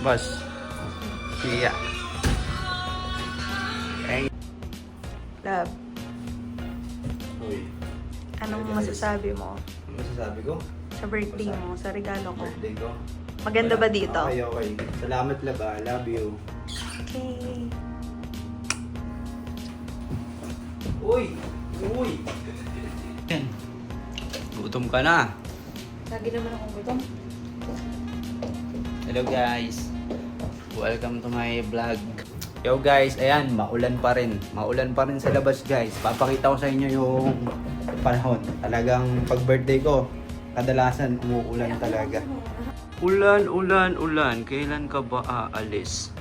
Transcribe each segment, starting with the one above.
boss. Yeah. Okay. Love, Uy, anong Hey, guys. masasabi mo ano masasabi ko? sa birthday mo, sa regalo ko? Birthday ko. Maganda ba dito? Okay, okay. Salamat laba. Love you. Okay. Uy! Uy! Gutom ka na. Lagi naman akong gutom. Hello guys. Welcome to my vlog. Yo guys, ayan, maulan pa rin. Maulan pa rin sa labas guys. Papakita ko sa inyo yung panahon. Talagang pag birthday ko, kadalasan umuulan talaga. Ulan, ulan, ulan. Kailan ka ba aalis?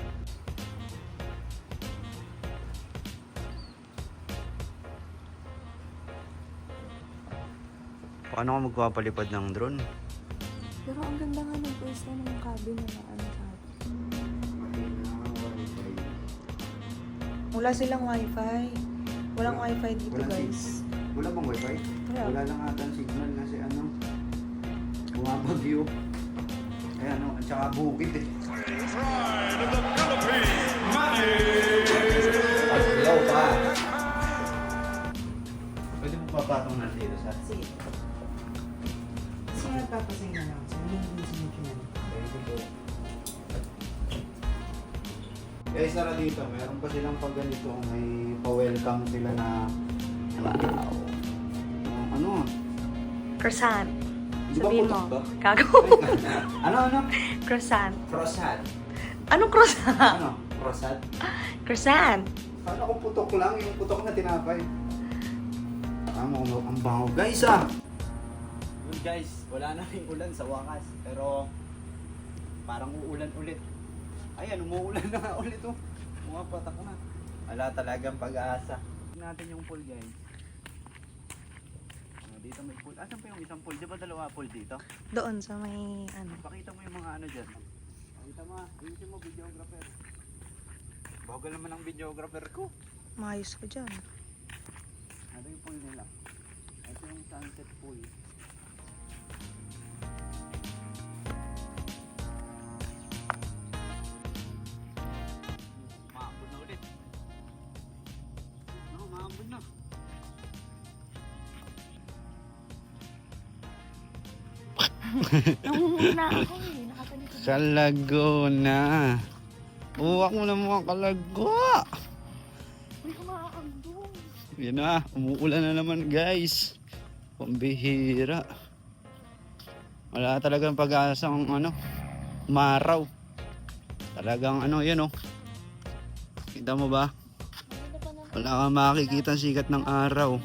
Paano ako magpapalipad ng drone? Pero ang ganda nga ng pwesto ng cabin na ano sa atin. Wala silang wifi. Walang wifi dito Walang guys. Wala bang wifi? Wala. Wala lang ata ang signal kasi ano, bumabagyo. Ayan ano, at saka bukid eh. Paglaw pa. Pwede mo papatong na dito sa... Kasi nagpapasay na lang. So, hindi sinikinan. Guys, tara dito. Meron pa silang pag ganito. May pa-welcome sila na... Wow. Ano? Croissant. Di ba Sabihin putok mo. to? Kago. Ano? Croissant. Croissant. Anong croissant? Ano? Croissant? Croissant. Paano kung putok lang? Yung putok na tinapay. Ang bango guys ah! Yun guys, wala na rin ulan sa wakas. Pero parang uulan ulit. Ayan, umuulan na nga ulit oh. Pumapatak na. Wala talagang pag-aasa. Tingnan natin yung pool guys. Dito may pool. Asan pa yung isang pool? Di ba dalawa pool dito? Doon sa may ano. Pakita mo yung mga ano dyan. Pakita mo, ayusin mo videographer. Bagal naman ang videographer ko. Maayos ko dyan. Ano yung pool nila? Ito yung sunset pool. Maambon na ulit. No, maambon na. Nangunguna ako eh. Nakapalit ako. Sa Laguna. Uwak mo na mga kalagwa. Uy, kumakakambong. Yan na, umuulan na naman guys. Pambihira. Wala talagang pag-asang ano, umaraw. Talagang ano yan oh. Kita mo ba? Wala kang makikita ang sikat ng araw.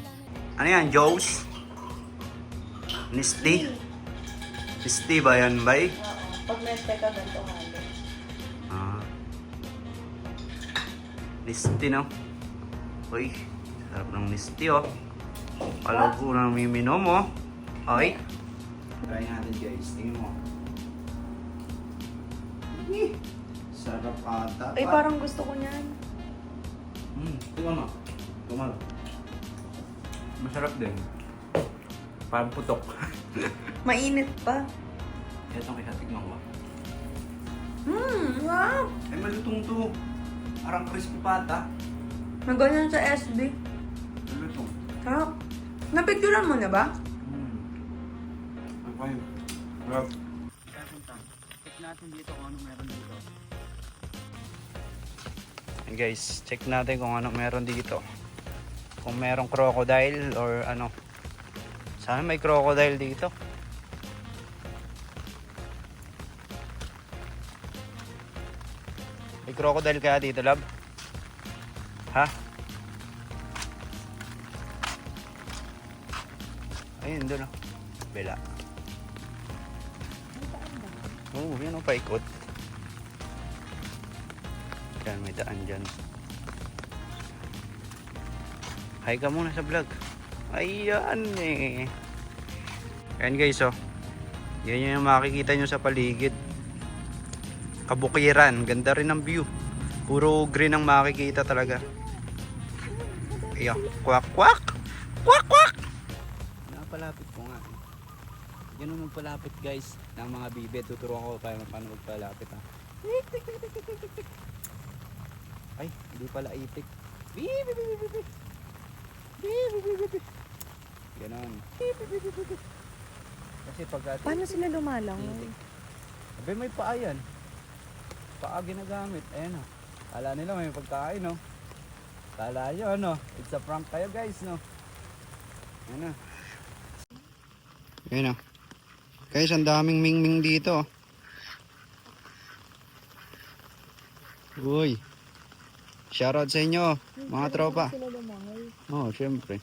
Ano yan, Joes? Nisty? Nisty ba yan, bay? Pag neste ka, ganito halo. Ah. Nisty no? Uy, sarap ng nisty oh. Alam ko na miminom oh. Okay. Try natin guys, tingin mo. Sarap ata. Ay, parang gusto ko niyan. Tingnan mo. Tumalo. Masarap din. Parang putok. Mainit pa. Itong isa, tignan mo. Wow! Ay, malutong to. Parang crispy pata. Naganyan sa SB. Malutong. Sarap. Napicturean mo na ba? Okay. Sarap. Check natin dito kung ano meron dito. Hey guys, check natin kung ano meron dito. Kung merong crocodile or ano. Sana may crocodile dito. May crocodile kaya dito, love? Ha? Ayun, doon oh. Bela. Oo, yan oh, paikot. Yan, may daan dyan. Hi ka muna sa vlog. Ayan eh. Ayan guys oh. Yan yung makikita nyo sa paligid. Kabukiran. Ganda rin ang view. Puro green ang makikita talaga. Ayan. Kwak kwak. Kwak kwak. Napalapit ko nga. Ganun magpalapit guys ng mga bibe. Tuturuan ko paano magpalapit ha. Ay, hindi pala itik. Bi, bi, bi, bi, bi, bi. Bi, bi, bi, bi, bi. Ganon. Bi, bi, bi, bi, bi, bi. Kasi pag Paano sila lumalang? itik. Sabi may paa yan. Paa ginagamit. Ayan o. Kala nila may pagkain no. Kala nyo ano. It's a prank kayo guys no. Ayan o. Ayan o. Guys, ang daming mingming dito. Uy. Shoutout sa inyo, mga tropa. Sila lumangoy. Oo, syempre.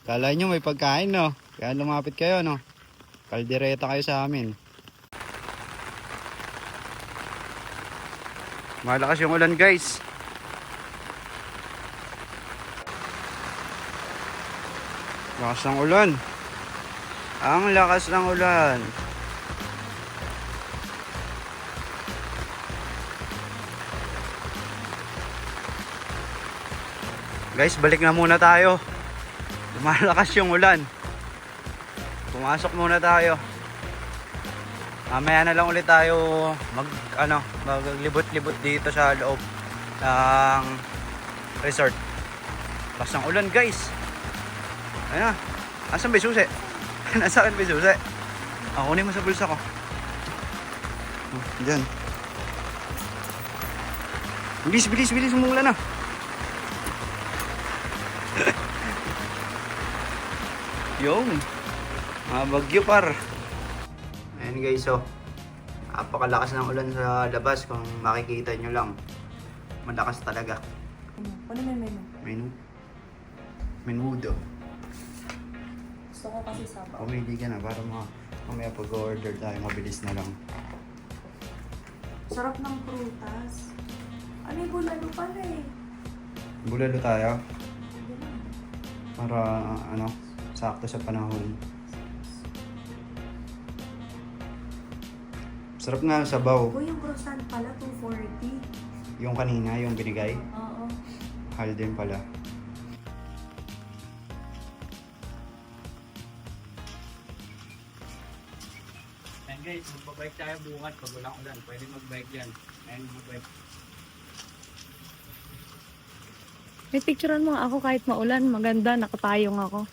Kala nyo may pagkain, no? Kaya lumapit kayo, no? Kaldereta kayo sa amin. Malakas yung ulan, guys. Lakas ng ulan. Ang lakas ng ulan. Guys, balik na muna tayo. Lumalakas yung ulan. Pumasok muna tayo. Mamaya na lang ulit tayo maglibot-libot dito sa loob ng resort. Lakas ng ulan, guys. Ayun na. Asan ba yung susi? Nasaan ba yung susi? Kunin mo sa bulsa ko. Diyan. Bilis, bilis, bilis. Umulan na. Yung bagyo par. Ayan guys, so napakalakas ng ulan sa labas. Kung makikita nyo lang, malakas talaga. Ano may menu? Menu? Menudo. Gusto ko kasi sabaw. Pumili ka na para mamaya pag-order tayo, mabilis na lang. Sarap ng prutas. Ano yung bulalo pala eh? Bulalo tayo para sakto sa panahon. Sarap nga ang sabaw. Uy, yung croissant pala, 240. Yung kanina, yung binigay, Oo. mahal din pala. And guys, magbabike tayo bukas pag walang ulan. Pwede magbike yan. And magbike. May picturean mo ako kahit maulan. Maganda, nakapayong ako.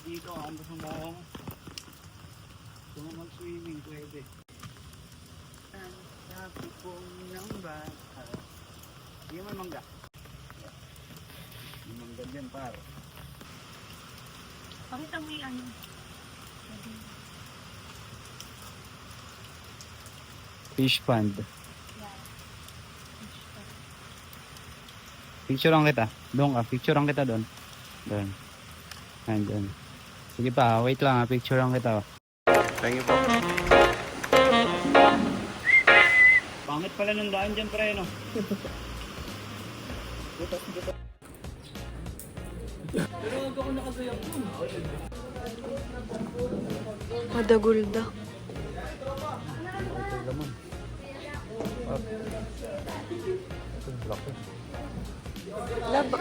Dito, ang gusto mo mag-swimming, pwede. Ang sabi kong ng bata. Hindi mo mangga. Yung mangga dyan, par. Pakita mo yung ano. Fish pond. Picturean kita. Doon ka. Picturean kita doon. Doon. Doon. Sige pa. Wait lang ha. Picturean kita. Thank you po. Pangit pala ng daan dyan, pre, no? Pero huwag ako nakagayak po. Madagulda. Laba.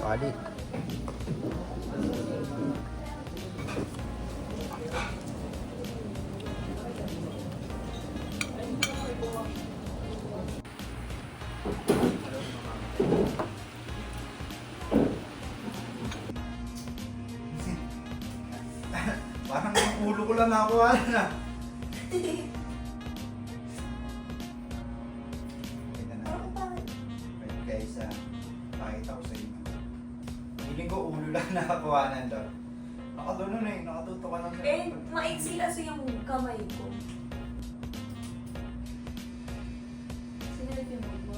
Pali. Parang yung ulo ko lang nakuha na. Guys, pakita ko sa inyo. Feeling ko ulo lang nakakuhanan daw. Nakaduno na eh, nakatuto ka lang sa... Eh, maiksi kasi yung kamay ko. Sinalit yung mo.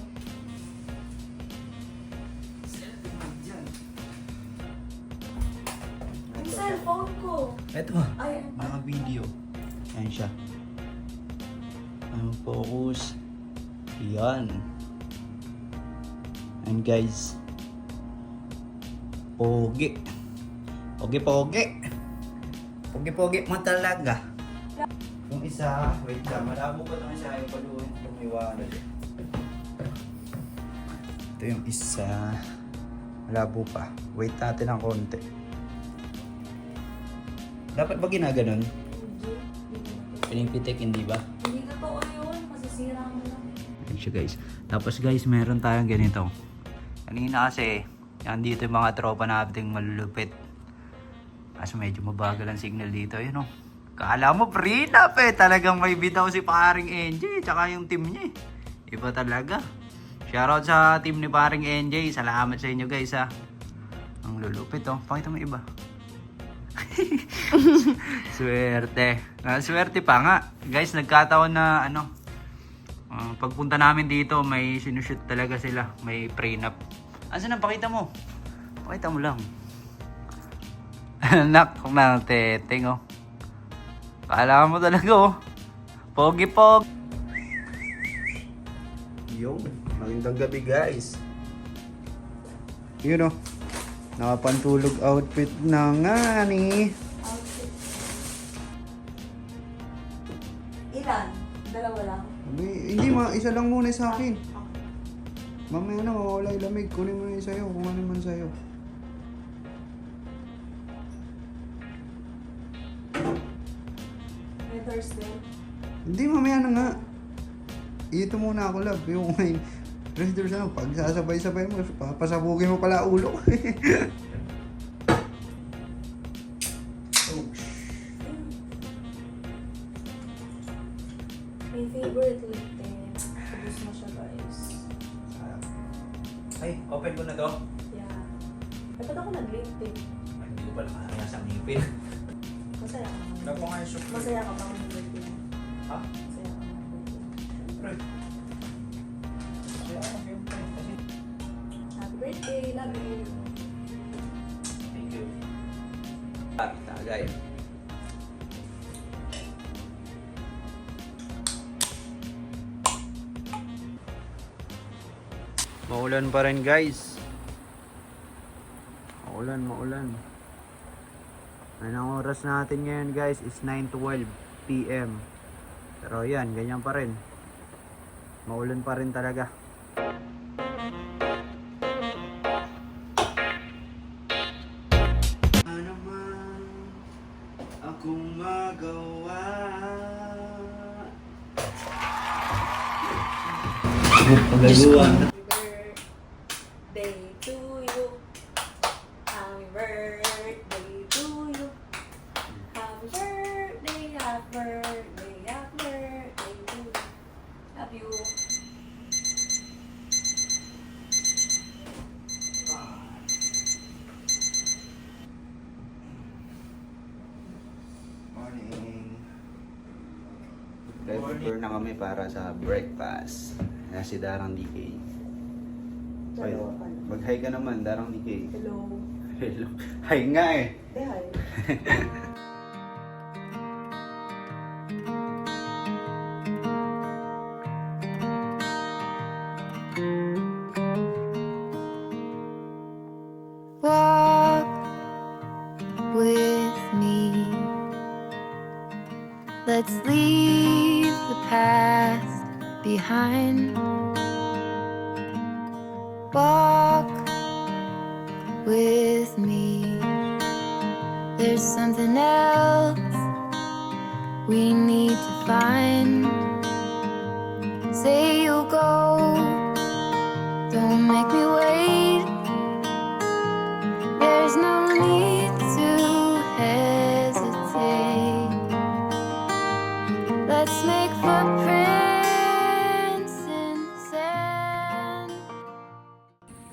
Yung cellphone ko. Eto, Ay, mga video. Ayan siya. Focus. Yan. And guys, pogi. Pogi-pogi. Pogi-pogi mo talaga. Yung isa, wait lang, malabo pa itong isa, yung paluin, lumiwanag. Ito yung isa, malabo pa. Wait natin ng konti. Dapat ba ginaganon? Pinipitik, hindi ba? Hindi totoo yun. Masisira mo lang. Ayan siya guys. Tapos guys, meron tayong ganito. Kanina kasi, nandito yung mga tropa nating malulupit. Kaso medyo mabagal ang signal dito. Yun oh. Kala mo prenup eh. Talagang may bitaw si paring NJ. Tsaka yung team niya eh. Iba talaga. Shoutout sa team ni paring NJ. Salamat sa inyo guys ha. Ang lulupit oh. Pakita mo iba. Swerte. Swerte pa nga. Guys, nagkataon na ano. Pagpunta namin dito, may sinushoot talaga sila. May prenup. Asan na? Pakita mo. Pakita mo lang. Anak ng teteng oh. Kala mo talaga oh. Pogi-pog. Yo, magandang gabi guys. Yun oh. Nakapantulog outfit na nga ni. Outfit. Ilan? Dalawa lang? Hindi isa lang muna sa akin. Mamaya na mawawala yung lamig. Kunin mo na yung sa'yo. Kung ano man sa'yo. May Thursday? Hindi, mamaya na nga. Ito muna ako, love. Yung may Raiders ano, pag sasabay-sabay mo, papasabugin mo pala ulo. May favorite lip tint. Tapos mo siya guys. Ay, open ko na to. Yeah. Dapat ako nag-lip tint. Ay, hindi ko pala kaya sa ngipin. Masaya ka naman. Dapat nga yung suklip. Masaya ka bang nag-lip tint? Ha? Masaya ka nag-lip tint. Siyempre. Kaya ako yung pen kasi. Happy birthday, love you. Thank you. Tagay. Maulan pa rin guys. Maulan. Ang oras natin ngayon guys is 9:12 PM. Pero yan, ganyan pa rin. Maulan pa rin talaga. Ano man akong magawa. Pagaluan. Birthday to you. Happy birthday to you. Happy birthday, happy birthday, happy birthday to you. Love you. Morning. Prepare na kami para sa breakfast. Kaya si Darang DK. Ay, Dalawa ka na. mag-hi ka naman, Darang DK. Hello. Hello. Hi nga eh. Say hi. Walk with me. Let's leave the past behind. Walk with me. There's something else we need to find. Say you'll go. Don't make me wait. There's no need to hesitate. Let's make footprints in sand.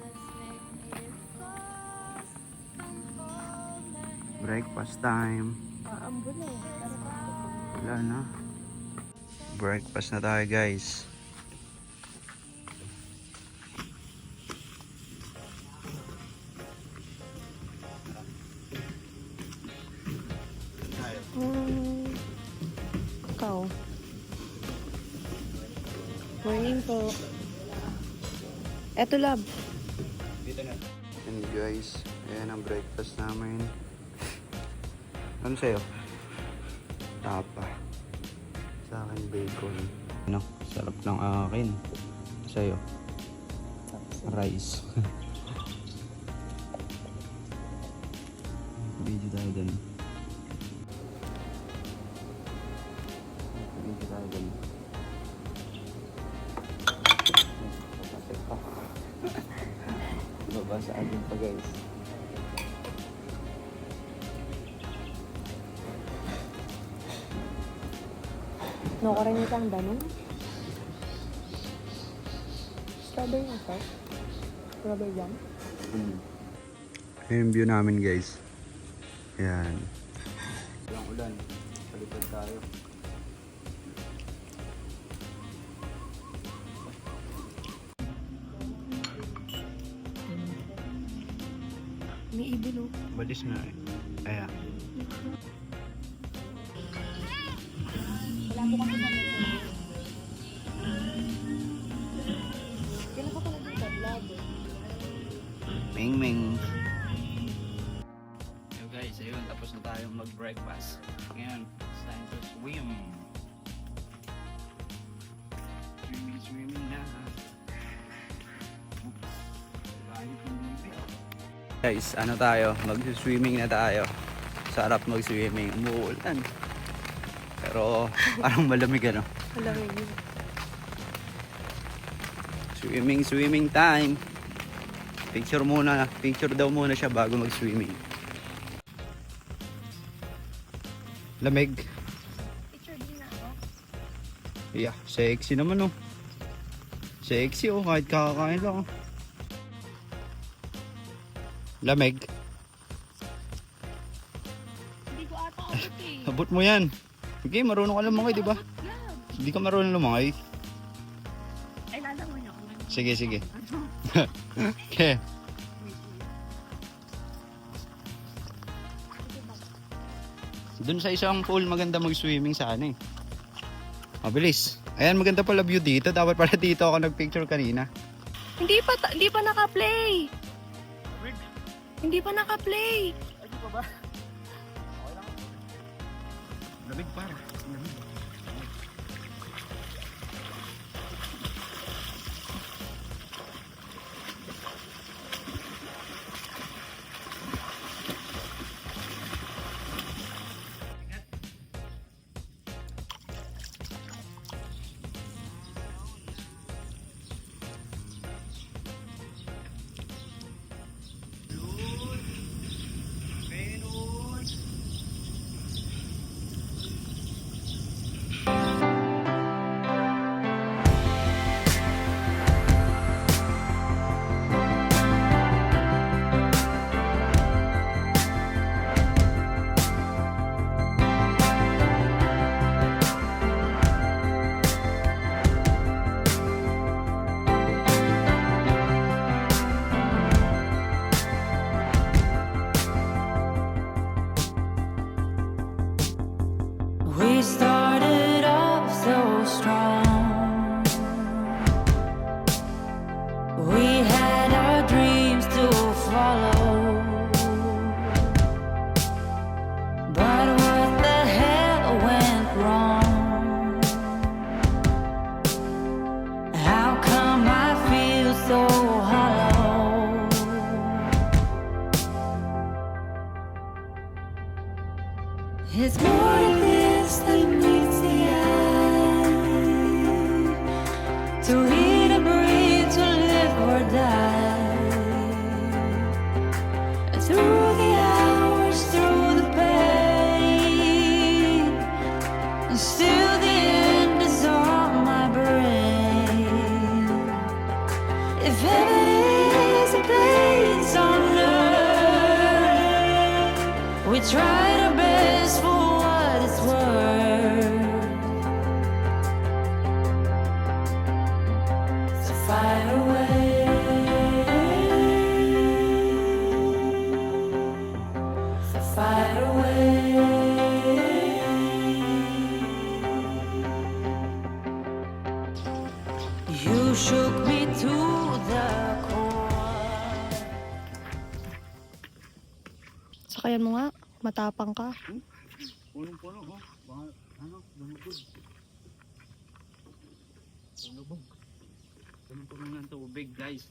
Let's make miracles unfold my hand. Breakfast time. Ambon eh. Wala na. Breakfast na tayo guys. Ikaw. Morning po. Eto lab. And guys, ayan ang breakfast namin. Ano sa'yo? Tapa. Sa akin bacon. Ano? Sarap ng akin. Sa'yo? Rice. Video tayo dun. sa atin pa guys. No, karaniwang danong. Strawberry na sauce. Strawberry jam. Ayan yung view namin guys. Ayan. Walang ulan. Palipad tayo. May ibon oh. Balis na eh. Ayan. Wala po kasi kami. Kailan ka pala dito? Vlog. Ming Ming. Yo guys, ayun, tapos na tayong mag-breakfast. Ngayon, it's time to swim. Swimming na. Guys, ano tayo? Mag-swimming na tayo. Sarap mag-swimming. Umuulan. Pero parang malamig ano. Malamig yun. Swimming time. Picture muna. Picture daw muna siya bago mag-swimming. Lamig. Picture din na ako. Yeah, sexy naman oh. Sexy oh, kahit kakakain lang oh. Lamig. Hindi ko ata abot eh. Abot mo yan. Sige, marunong ka lumangay, di ba? Hindi ka marunong lumangay. Ay, lalangoy ako. Sige, sige. Okay. Doon sa isang pool, maganda mag-swimming sana eh. Mabilis. Ayan, maganda pala view dito. Dapat pala dito ako nag-picture kanina. Hindi pa naka-play. Hindi pa naka-play. Ay, pa ba? Okay lang. Lamig para. Lamig. We started off so strong. We had our dreams to follow. But what the hell went wrong? How come I feel so hollow? It's more than this that meets the eye. To eat and breathe, to live or die. Through the hours, through the pain, and still the end is on my brain. If heaven is a place on earth, we tried our best for what it's worth. So fight away. So fight away. You shook me to the core. Sakayan mo nga. Matapang ka. Punong-puno oh. Baka, ano, lumubog. Lumubog. Punong-puno ng tubig guys.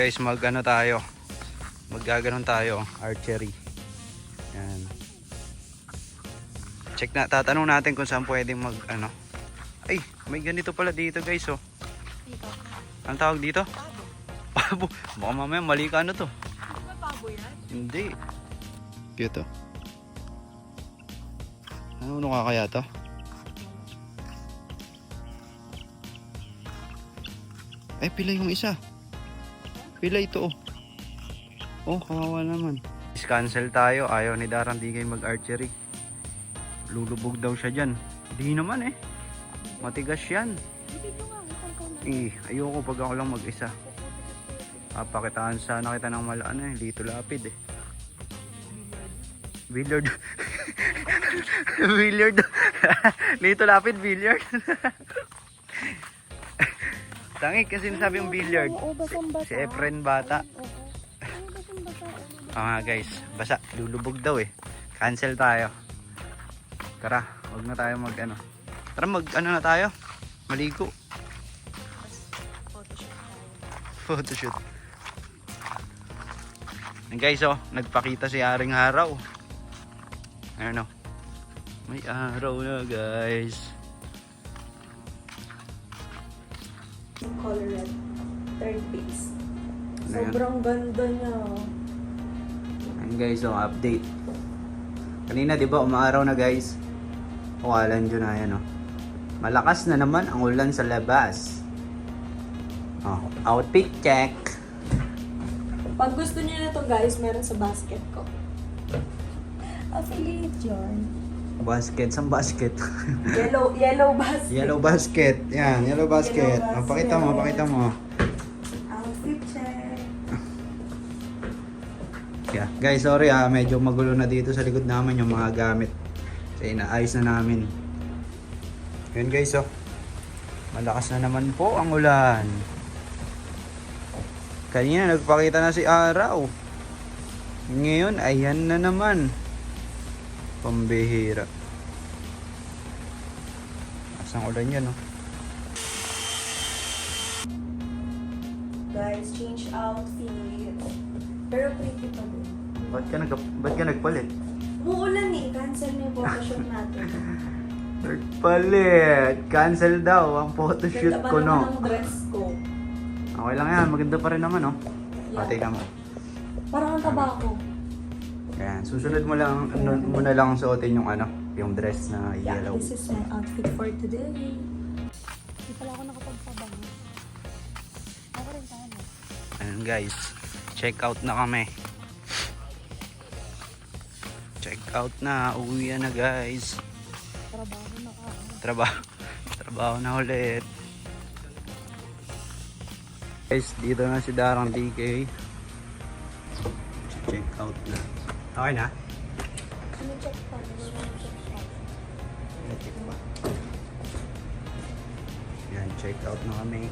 Guys, mag-ano tayo. Maggaganon tayo. Archery. Yan. Check na, tatanong natin kung saan pwedeng mag ano. Ay, may ganito pala dito guys oh. Dito. Ang tawag dito? Pabo. Baka mamaya mali ka ano to. Hindi ba pabo yan? Hindi. Cute oh. Ano ka kaya to? Ay, pila yung isa. Pila ito oh. Oh, kawawa naman. Cancel tayo. Ayaw ni Darang Digay mag-archery. Lulubog daw siya dyan. Hindi naman eh. Matigas yan. Dito nga, itang ko na. Ayoko pag ako lang mag-isa. Papakitaan sana kita ng malaan eh. Lito lapid eh. Billiard. Billiard. Lito lapid, billiard. Tangi kasi sinasabi yung billiard. Oo, basang-basa. Si Efren bata. Oo. Ay, basang-basa. Guys, basa. Lulubog daw eh. Cancel tayo. Tara, wag na tayo mag ano. Tara mag ano na tayo. Maligo. Photoshoot. And guys oh, nagpakita si Aring Haraw. Ano? May araw na guys. Color red. Third piece. Ano yan? Sobrang ganda niya. And guys oh, update. Kanina 'di ba umaaraw na guys? Alam nyo na yan oh. Malakas na naman ang ulan sa labas. Oh, outfit check. Pag gusto niyo na to guys, meron sa basket ko. Affiliate yarn. Basket, sang basket. Yellow basket. Yellow basket. Yan, yellow basket. Yellow basket. Pakita mo, pakita mo. Outfit check. Yeah. Guys, sorry medyo magulo na dito sa likod namin yung mga gamit. Kasi inaayos na namin. Yun guys oh. Malakas na naman po ang ulan. Kanina nagpakita na si Araw. Ngayon, ayan na naman. Pambihira. Asang ulan yan oh. Guys, change outfit. Pero pretty pa din. Ba't ka nagpalit? Muulan eh. Cancel na yung photoshoot natin. Nagpalit. Cancel daw ang photoshoot Ganda pa ko no. naman ang dress ko. Okay lang yan. Maganda pa rin naman oh. Yeah. Pati ka mo. Parang ang taba ko. Ayan. Susunod mo lang, mo na lang suotin yung ano, yung dress na Yeah, yellow. this is my outfit for today. Hindi pala ako nakapagpabang. Ako rin tayo. Ayan guys. Check out na kami. Check out na. Uwi na guys. Trabaho na ka. Trabaho na ulit. Guys, dito na si Darang DK. Check out na. Okay na? Sino-check pa? Check pa. Yan, check out na kami.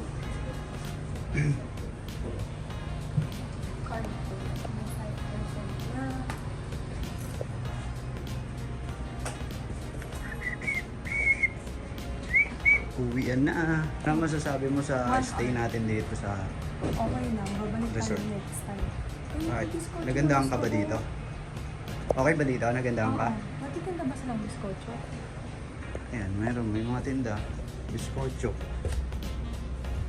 Card ko. May 5% na. Uwian na. Ano masasabi mo sa stay natin dito sa... Okay lang. Babalik tayo Resort. next time. Bakit? Nagandahan ka ba dito? Okay ba dito? Nagandahan ka? Matitinda ba silang biskotso? Ayan, meron. May mga tinda. Biskotso.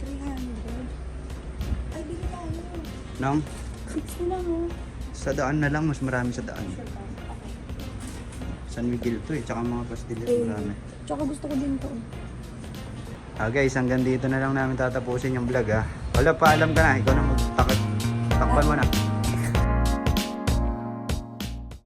300. Ay, bili tayo. Nang? 60 lang oh. Sa daan na lang. Mas marami sa daan. Sure ba? Okay. San Miguel to eh. Tsaka mga pastillas marami. Tsaka gusto ko din to. Guys, hanggang dito na lang namin tatapusin yung vlog Wala pa, alam ka na. Ikaw na magtakpan mo na.